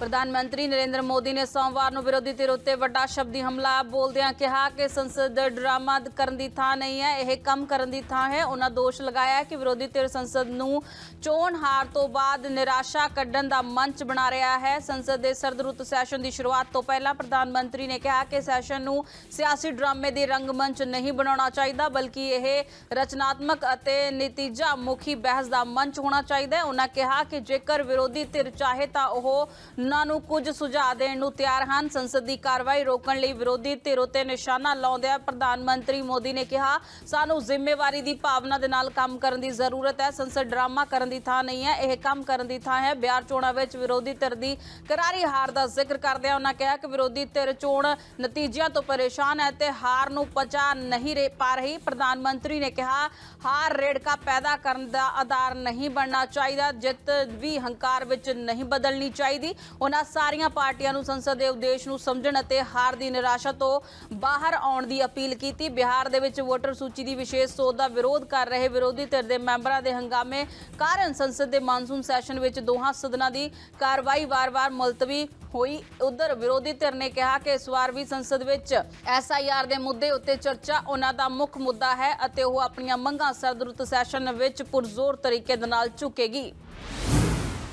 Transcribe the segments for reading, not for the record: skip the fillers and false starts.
प्रधानमंत्री नरेंद्र मोदी ने सोमवार ਨੂੰ ਵਿਰੋਧੀ ਧਿਰ ਉੱਤੇ ਵੱਡਾ ਸ਼ਬਦੀ ਹਮਲਾ ਬੋਲਦਿਆਂ ਕਿਹਾ ਕਿ ਸੰਸਦ ਡਰਾਮਾ ਕਰਨ ਦੀ ਥਾਂ ਨਹੀਂ ਹੈ, ਇਹ ਕੰਮ ਕਰਨ ਦੀ ਥਾਂ ਹੈ। ਉਹਨਾਂ ਦੋਸ਼ ਲਗਾਇਆ ਕਿ ਵਿਰੋਧੀ ਧਿਰ ਸੰਸਦ ਨੂੰ ਚੋਣ ਹਾਰ ਤੋਂ ਬਾਅਦ ਨਿਰਾਸ਼ਾ ਕੱਢਣ ਦਾ ਮੰਚ ਬਣਾ ਰਿਹਾ ਹੈ। ਸੰਸਦ ਦੇ ਸਰਦ ਰੁੱਤ ਸੈਸ਼ਨ ਦੀ ਸ਼ੁਰੂਆਤ ਤੋਂ ਪਹਿਲਾਂ ਪ੍ਰਧਾਨ ਮੰਤਰੀ ਨੇ ਕਿਹਾ ਕਿ ਸੈਸ਼ਨ ਨੂੰ ਸਿਆਸੀ ਡਰਾਮੇ ਦੇ ਰੰਗਮੰਚ ਨਹੀਂ ਬਣਾਉਣਾ ਚਾਹੀਦਾ, ਬਲਕਿ ਇਹ ਰਚਨਾਤਮਕ ਅਤੇ ਨਤੀਜਾ ਮੁਖੀ ਬਹਿਸ ਦਾ ਮੰਚ ਹੋਣਾ ਚਾਹੀਦਾ ਹੈ। ਉਹਨਾਂ ਕਿਹਾ ਕਿ ਜੇਕਰ ਵਿਰੋਧੀ ਧਿਰ ਚਾਹੇ ਤਾਂ ਉਹ ਉਹਨਾਂ ਨੂੰ ਕੁਝ ਸੁਝਾਅ ਦੇਣ ਨੂੰ ਤਿਆਰ ਹਨ। ਸੰਸਦ ਦੀ ਕਾਰਵਾਈ ਰੋਕਣ ਲਈ ਵਿਰੋਧੀ ਧਿਰ ਉੱਤੇ ਨਿਸ਼ਾਨਾ ਲਾਉਂਦਿਆਂ ਪ੍ਰਧਾਨ ਮੰਤਰੀ ਮੋਦੀ ਨੇ ਕਿਹਾ, ਸਾਨੂੰ ਜ਼ਿੰਮੇਵਾਰੀ ਦੀ ਭਾਵਨਾ ਦੇ ਨਾਲ ਕੰਮ ਕਰਨ ਦੀ ਜ਼ਰੂਰਤ ਹੈ। ਸੰਸਦ ਡਰਾਮਾ ਕਰਨ ਦੀ ਥਾਂ ਨਹੀਂ ਹੈ, ਇਹ ਕੰਮ ਕਰਨ ਦੀ ਥਾਂ ਹੈ। ਬਿਹਾਰ ਚੋਣਾਂ ਵਿੱਚ ਵਿਰੋਧੀ ਧਿਰ ਦੀ ਕਰਾਰੀ ਹਾਰ ਦਾ ਜ਼ਿਕਰ ਕਰਦਿਆਂ ਉਹਨਾਂ ਕਿਹਾ ਕਿ ਵਿਰੋਧੀ ਧਿਰ ਚੋਣ ਨਤੀਜਿਆਂ ਤੋਂ ਪਰੇਸ਼ਾਨ ਹੈ ਤੇ ਹਾਰ ਨੂੰ ਪਚਾ ਨਹੀਂ ਪਾ ਰਹੀ। ਪ੍ਰਧਾਨ ਮੰਤਰੀ ਨੇ ਕਿਹਾ, ਹਾਰ ਰੇੜਕਾ ਪੈਦਾ ਕਰਨ ਦਾ ਆਧਾਰ ਨਹੀਂ ਬਣਨਾ ਚਾਹੀਦਾ, ਜਿੱਤ ਵੀ ਹੰਕਾਰ ਵਿੱਚ ਨਹੀਂ ਬਦਲਣੀ ਚਾਹੀਦੀ। ਉਹਨਾਂ ਸਾਰੀਆਂ ਪਾਰਟੀਆਂ ਨੂੰ ਸੰਸਦ ਦੇ ਉਦੇਸ਼ ਨੂੰ ਸਮਝਣ ਅਤੇ ਹਾਰ ਦੀ ਨਿਰਾਸ਼ਾ ਤੋਂ ਬਾਹਰ ਆਉਣ ਦੀ ਅਪੀਲ ਕੀਤੀ। ਬਿਹਾਰ ਦੇ ਵਿੱਚ ਵੋਟਰ ਸੂਚੀ ਦੀ ਵਿਸ਼ੇਸ਼ ਸੋਧ ਦਾ ਵਿਰੋਧ ਕਰ ਰਹੇ ਵਿਰੋਧੀ ਧਿਰ ਦੇ ਮੈਂਬਰਾਂ ਦੇ ਹੰਗਾਮੇ ਕਾਰਨ ਸੰਸਦ ਦੇ ਮਾਨਸੂਨ ਸੈਸ਼ਨ ਵਿੱਚ ਦੋਹਾਂ ਸਦਨਾਂ ਦੀ ਕਾਰਵਾਈ ਵਾਰ-ਵਾਰ ਮੁਲਤਵੀ ਹੋਈ। ਉਧਰ ਵਿਰੋਧੀ ਧਿਰ ਨੇ ਕਿਹਾ ਕਿ ਇਸ ਵਾਰ ਵੀ ਸੰਸਦ ਵਿੱਚ SIR ਦੇ ਮੁੱਦੇ ਉੱਤੇ ਚਰਚਾ ਉਹਨਾਂ ਦਾ ਮੁੱਖ ਮੁੱਦਾ ਹੈ ਅਤੇ ਉਹ ਆਪਣੀਆਂ ਮੰਗਾਂ ਸਰਦ ਰੁੱਤ ਸੈਸ਼ਨ ਵਿੱਚ ਪੁਰਜ਼ੋਰ ਤਰੀਕੇ ਦੇ ਨਾਲ ਚੁੱਕੇਗੀ।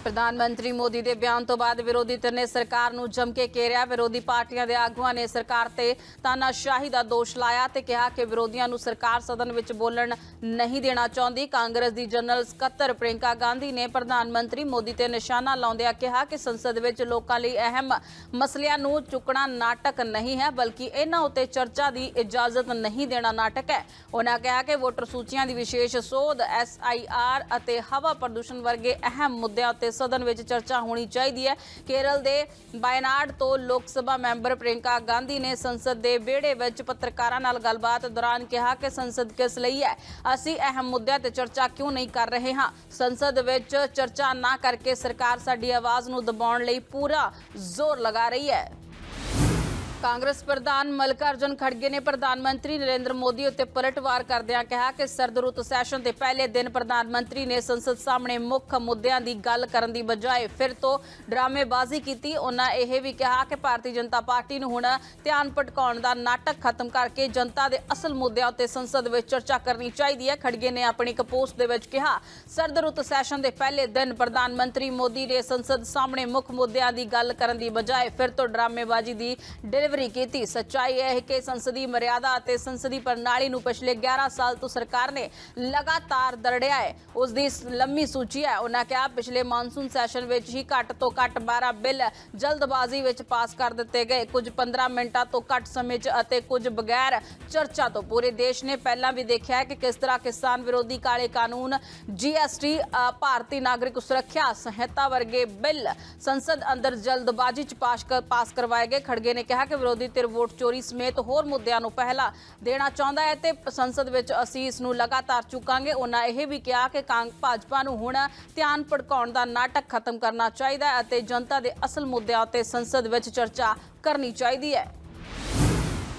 प्रधानमंत्री मोदी के बयान तो बाद विरोधी धिर ने सरकार नूं जम के घेरिया। विरोधी पार्टियां दे आगुआं ने सरकार ते तानाशाही का दोष लाया ते कहा कि विरोधियों नूं सरकार सदन विच बोलण नहीं देना चाहुंदी। कांग्रेस की जनरल सकत्तर प्रियंका गांधी ने प्रधानमंत्री मोदी ते निशाना लाउंदिआं कहा कि संसद विच लोकां लई अहम मसलिਆਂ नूं चुकना नाटक नहीं है, बल्कि इन्हां उत्ते चर्चा की इजाजत नहीं देना नाटक है। उन्होंने कहा कि वोटर सूचियां की विशेष सोध, SIR अते हवा प्रदूषण वर्गे अहम मुद्दों उत्ते सदन विच चर्चा होनी चाहिए है। केरल के वायनाड तो लोक सभा मैंबर प्रियंका गांधी ने संसद के विहड़े विच पत्रकारां नाल गलबात दौरान कहा कि संसद किस लई है, असीं अहम मुद्दों ते चर्चा क्यों नहीं कर रहे हाँ। संसद विच चर्चा ना करके सरकार साडी आवाज़ नूं दबाउण लई पूरा जोर लगा रही है। कांग्रेस प्रधान मल्लिकार्जुन खड़गे ने प्रधानमंत्री नरेंद्र मोदी उत्ते पलटवार करदिआं कहा कि सरद रुੱਤ सैशन के पहले दिन प्रधानमंत्री ने संसद सामने मुख्य मुद्दों की गल करन दी बजाय फिर तो ड्रामेबाजी की। उन्होंने यह भी कहा कि भारतीय जनता पार्टी नूं हुण ध्यान भटकाउण दा नाटक खत्म करके जनता के असल मुद्दों उत्ते संसद में चर्चा करनी चाहिए है। खड़गे ने अपनी एक पोस्ट दे विच कहा, सरद रुੱਤ सैशन के पहले दिन प्रधानमंत्री मोदी ने संसद सामने मुख्य मुद्दों की गल करन दी बजाय फिर तो ड्रामेबाजी की की। सच्चाई यह है कि संसदीय मर्यादा और संसदीय प्रणाली नूं पिछले 11 साल तो सरकार ने लगातार दरड़िया है, उसकी लंबी सूची है। उन्होंने कहा, पिछले मानसून सैशन में ही घट तो घट 12 बिल जल्दबाजी में पास कर दिए गए, कुछ 15 मिनटा तो घट समय च कुछ बगैर चर्चा तो। पूरे देश ने पहला भी देखा है कि किस तरह किसान विरोधी काले कानून, GST, भारतीय नागरिक सुरक्षा संहिता वर्गे बिल संसद अंदर जल्दबाजी च पास करवाए गए। खड़गे ने कहा कि विरोधी धिर वोट चोरी समेत होर मुद्दों नूं पहला देना चाहुंदा है ते संसद विच असीं इस नूं लगातार चुकांगे। उन्होंने यह भी कहा कि भाजपा नूं हुण ध्यान भटकाउण दा नाटक खत्म करना चाहिए है अते जनता के असल मुद्दों ते संसद विच चर्चा करनी चाहिए है।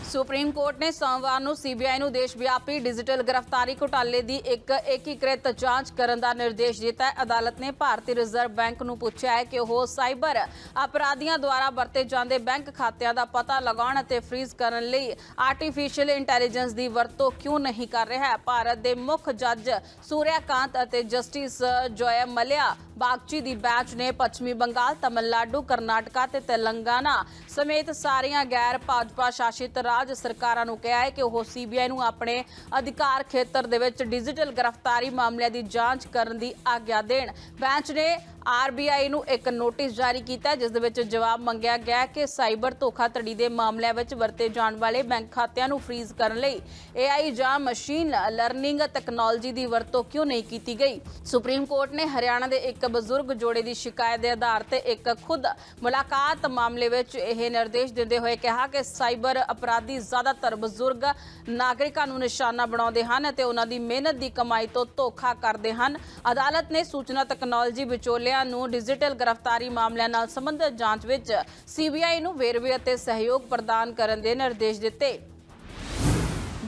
सुप्रीम कोर्ट ने सोमवार ਨੂੰ CBI ਨੂੰ देशव्यापी डिजिटल गिरफ्तारी घोटाले की एक एकीकृत जांच करने का निर्देश दिता है। अदालत ने भारतीय रिजर्व बैंक ਨੂੰ पूछा है कि वह साइबर अपराधियों द्वारा वरते जाते बैंक खातों का पता लगाने और फ्रीज करने लई आर्टिफिशियल इंटैलीजेंस की वरतों क्यों नहीं कर रहा है। भारत के मुख्य जज सूर्यकांत और जस्टिस जोय मल्या बागची की बैंच ने पश्चिमी बंगाल, तमिलनाडु, करनाटका ते तेलंगाना समेत सारिया गैर भाजपा शासित राज सरकारां नूं कहा है कि वह CBI नूं अपने अधिकार खेतर दे विच डिजिटल गिरफ्तारी मामलों की जांच करने की आग्या देण। बैंच ने RBI नूं एक नोटिस जारी किया जिस दे विच जवाब मंगिया गया कि साइबर धोखाधड़ी के मामलों में वरते जाने वाले बैंक खातों नूं फ्रीज करने लई AI जां मशीन लर्निंग तकनोलॉजी की वरतों क्यों नहीं की गई। सुप्रीम कोर्ट ने हरियाणा के एक बजुर्ग जोड़े की शिकायत के आधार पर एक खुद मुलाकात मामले में यह निर्देश देते हुए कहा कि साइबर अपराधी ज़्यादातर बजुर्ग नागरिकों नूं निशाना बनाउंदे हन ते उन्हां दी मेहनत की कमाई तो धोखा करते हैं। अदालत ने सूचना तकनोलॉजी विचोलिया डिजिटल गिरफ्तारी मामलों नाल संबंधित जांच विच CBI नूं वेरवे अते सहयोग प्रदान करने के निर्देश दिते।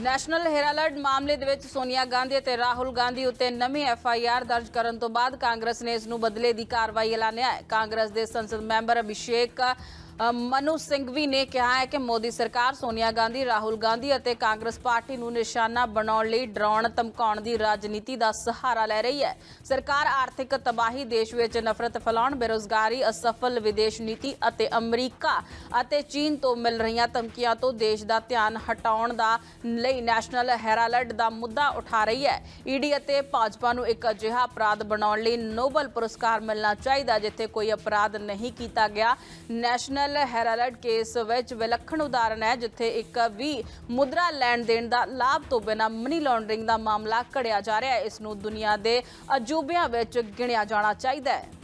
ਨੈਸ਼ਨਲ ਹੈਰਾਲਡ ਮਾਮਲੇ ਦੇ ਵਿੱਚ ਸੋਨੀਆ ਗਾਂਧੀ ਅਤੇ ਰਾਹੁਲ ਗਾਂਧੀ ਉੱਤੇ ਨਵੀਂ FIR ਦਰਜ ਕਰਨ ਤੋਂ ਬਾਅਦ ਕਾਂਗਰਸ ਨੇ ਇਸ ਨੂੰ ਬਦਲੇ ਦੀ ਕਾਰਵਾਈ ਐਲਾਨਿਆ ਹੈ। ਕਾਂਗਰਸ ਦੇ ਸੰਸਦ ਮੈਂਬਰ ਅਭਿਸ਼ੇਕ मनु सिंघवी ने कहा है कि मोदी सरकार सोनिया गांधी राहुल गांधी और कांग्रेस पार्टी नूं निशाना बनाउण लई डराउण धमकाउण दी राजनीति का सहारा लै रही है। सरकार आर्थिक तबाही, देश विच नफरत फैलाउण, बेरोजगारी, असफल विदेश नीति और अमरीका और चीन तो मिल रही धमकियां तो देश का ध्यान हटाउण दा लई नैशनल हैराल्ड का मुद्दा उठा रही है। ईडी और भाजपा नूं एक अजिहा अपराध बनाउण लई नोबल पुरस्कार मिलना चाहिए जिथे कोई अपराध नहीं किया गया। नैशनल हैराल्ड केस विच विलखण उदाहरण है जिथे एक भी मुद्रा लैण देण दा लाभ तो बिना मनी लॉन्ड्रिंग का मामला घड़िया जा रहा है। इसनूं दुनिया के अजूबियां विच गिणिया जाना चाहिए है।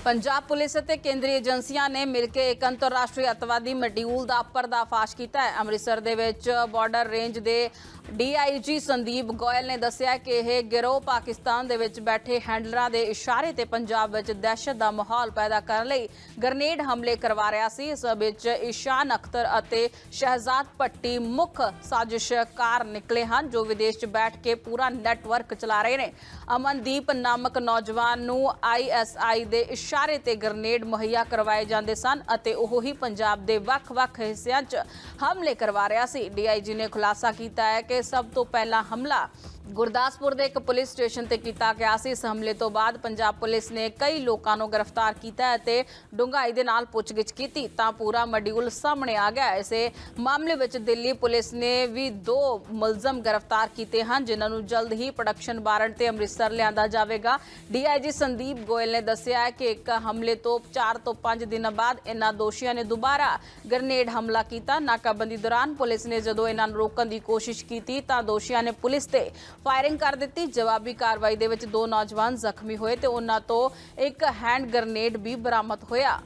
पंजाब पुलिस और केंद्रीय एजेंसियां ने मिलकर एक अंतरराष्ट्रीय अतवादी मड्यूल का पर्दाफाश किया है। अमृतसर दे विच बॉर्डर रेंज के DIG संदीप गोयल ने दस्सिया कि यह गिरोह पाकिस्तान दे विच बैठे हैंडलरां दे इशारे ते पंजाब विच दहशत का माहौल पैदा करने लई ग्रेनेड हमले करवा रहा सी। इस विच ईशान अख्तर और शहजाद भट्टी मुख साजिशकार निकले हैं जो विदेश च बैठ के पूरा नैटवर्क चला रहे हैं। अमनदीप नामक नौजवान नूं ISI दे इशारे ते ग्रेनेड मुहैया करवाए जाते सन अते ओह ही पंजाब दे वख-वख हिस्सियां च हमले करवा रहा सी। DIG ने खुलासा किया है कि सब तो पहला हमला गुरदासपुर के एक पुलिस स्टेशन से किया गया सी। इस हमले तो बाद पंजाब पुलिस ने कई लोगों को गिरफ्तार किया है डूंघाई दे नाल पुछगिछ की तां पूरा मड्यूल सामने आ गया। इस मामले में दिल्ली पुलिस ने भी 2 मुलजम गिरफ्तार किए हैं जिन्होंने जल्द ही प्रोडक्शन वारंट से अमृतसर लिया जाएगा। DIG संदीप गोयल ने दस्सिया कि एक हमले तो 4 तो 5 दिन बाद इन्होंने दोषियों ने दोबारा ग्रेनेड हमला किया। नाकाबंदी दौरान पुलिस ने जदों इन्होंने रोकने की कोशिश की तो दोषियों ने पुलिस से फायरिंग कर दी। जवाबी कार्रवाई दे विच 2 नौजवान जख्मी होए ते उन्हां तो एक हैंड ग्रेनेड भी बरामद होया।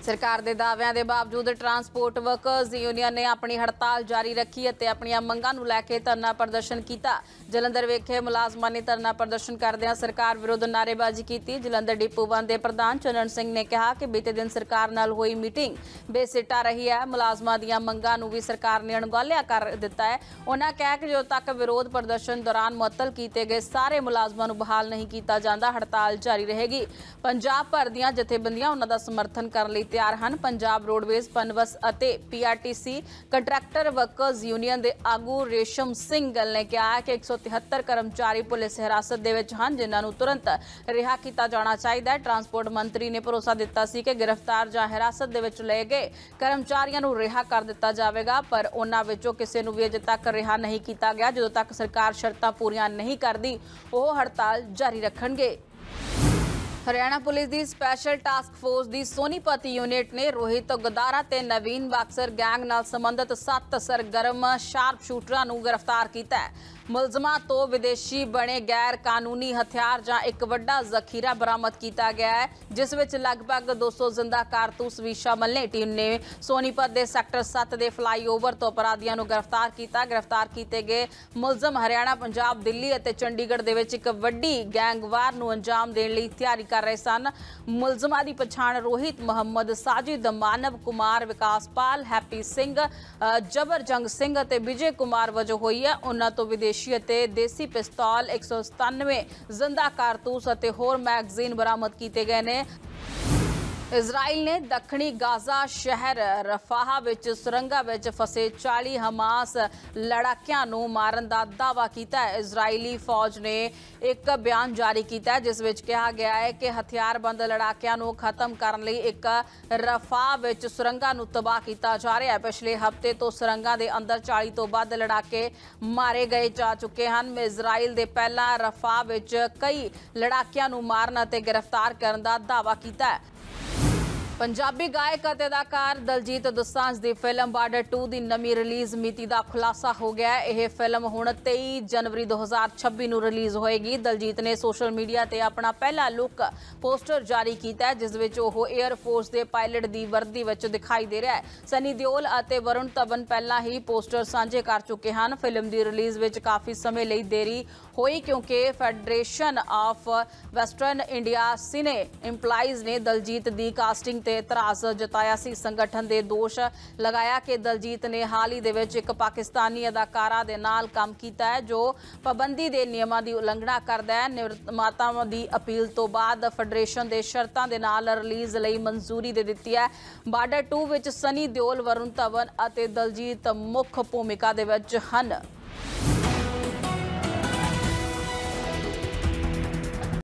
सरकार के दाव्यां के बावजूद ट्रांसपोर्ट वर्कर्स यूनियन ने अपनी हड़ताल जारी रखी और अपनी मंगां नूं लैके धरना प्रदर्शन किया। जलंधर विखे मुलाजमां ने धरना प्रदर्शन करदिआं सरकार विरुद्ध नारेबाजी की। जलंधर डिपो 1 के प्रधान चरण सिंह ने कहा कि बीते दिन सरकार नाल होई मीटिंग बेसिटा रही है। मुलाजमां दीआं मंगां नूं भी सरकार ने अणगौलिया कर दिता है। उन्होंने कहा कि जो तक विरोध प्रदर्शन दौरान मुअत्तल किए गए सारे मुलाजमां नूं बहाल नहीं किया जाता हड़ताल जारी रहेगी। पंजाब भर दीआं जथेबंदियां उन्हां दा समर्थन करने लई तैयार हैं। पंजाब रोडवेज, पनबस और PRTC कंट्रैक्टर वर्कर्स यूनियन के आगू रेशम सिंह गल ने कहा कि 173 कर्मचारी पुलिस हिरासत दे विच हैं जिन्होंने तुरंत रिहा किया जाना चाहिए। ट्रांसपोर्ट मंत्री ने भरोसा दिता सी कि गिरफ्तार जां हिरासत दे विच लए गए कर्मचारियों को रिहा कर दिता जाएगा पर उन्हां विचों किसी को भी अजे तक रिहा नहीं किया गया। जदों तक सरकार शर्तां पूरीआं नहीं करती वह हड़ताल जारी रखणगे। हरियाणा पुलिस की स्पैशल टास्क फोर्स की सोनीपत यूनिट ने रोहित गदारा ते नवीन बाक्सर गैंग नाल संबंधित 7 सरगर्म शार्प शूटरां नूं गिरफ्तार किया है। मुलजमां तो विदेशी बने गैर कानूनी हथियार जां एक वड्डा जखीरा बरामद किया गया है जिस विच लगभग 200 जिंदा कारतूस भी शामिल ने। टीम ने सोनीपत के सैक्टर 7 के फ्लाईओवर तो अपराधियों को गिरफ्तार किया। गिरफ्तार किए गए मुलजम हरियाणा, पंजाब, दिल्ली और चंडीगढ़ दे विच एक वड्डी गैंगवार नूं अंजाम देण लई तैयारी कर रहे सन। मुलजमां दी पछाण रोहित, मोहम्मद साजिद, मानव कुमार, विकासपाल, हैप्पी सिंह, जबरजंग सिंह और विजय कुमार वजों हुई है। उन्हां तो विदेशी देसी पिस्तौल, 197 जिंदा कारतूस और होर मैगजीन बरामद किए गए ने। इजराइल ने दक्षिणी गाजा शहर रफाह विच सुरंगा विच फसे 40 हमास लड़ाकियां नूं मारन दा दावा किया है। इजरायली फौज ने एक बयान जारी किया है जिस विच कहा गया है कि हथियारबंद लड़ाकियां नूं खत्म करने लई एक रफाह विच सुरंगा नूं तबाह किया जा रहा है। पिछले हफ्ते तो सुरंगा दे अंदर 40 तो वध लड़ाके मारे गए जा चुके हैं। इजराइल दे पहला रफाह विच कई लड़ाकियां नूं मारन अते गिरफ्तार करन दा दावा किया है। पंजाबी गायक और अदाकार दलजीत दोसांझ की फिल्म बॉर्डर 2 की नवी रिलीज़ मिति का खुलासा हो गया है। यह फिल्म हुण 23 जनवरी 2026 को रिलीज़ होएगी। दलजीत ने सोशल मीडिया पर अपना पहला लुक पोस्टर जारी किया जिस विच वो एयरफोर्स के पायलट की वर्दी विच दिखाई दे रहा है। सनी देओल और वरुण धवन पहला ही पोस्टर साझे कर चुके हैं। फिल्म की रिलीज़ विच काफ़ी समय लई देरी हुई क्योंकि federation of western India cine implies ने दलजीत की कास्टिंग ਤੇ ਇਤਰਾਜ਼ ਜਤਾਇਆ ਸੀ। ਸੰਗਠਨ ਦੇ ਦੋਸ਼ ਲਗਾਇਆ ਕਿ ਦਲਜੀਤ ਨੇ ਹਾਲ ਹੀ ਦੇ ਵਿੱਚ ਇੱਕ ਪਾਕਿਸਤਾਨੀ ਅਦਾਕਾਰਾ ਦੇ ਨਾਲ ਕੰਮ ਕੀਤਾ ਹੈ ਜੋ ਪਾਬੰਦੀ ਦੇ ਨਿਯਮਾਂ ਦੀ ਉਲੰਘਣਾ ਕਰਦਾ ਹੈ। ਨਿਰਮਾਤਾਵਾਂ ਦੀ ਅਪੀਲ ਤੋਂ ਬਾਅਦ ਫੈਡਰੇਸ਼ਨ ਦੇ ਸ਼ਰਤਾਂ ਦੇ ਨਾਲ ਰਿਲੀਜ਼ ਲਈ ਮਨਜ਼ੂਰੀ ਦੇ ਦਿੱਤੀ ਹੈ। ਬਾਰਡਰ 2 ਵਿੱਚ ਸਨੀ ਦਿਓਲ, ਵਰੁਣ ਧਵਨ ਅਤੇ ਦਲਜੀਤ ਮੁੱਖ ਭੂਮਿਕਾ ਦੇ ਵਿੱਚ ਹਨ।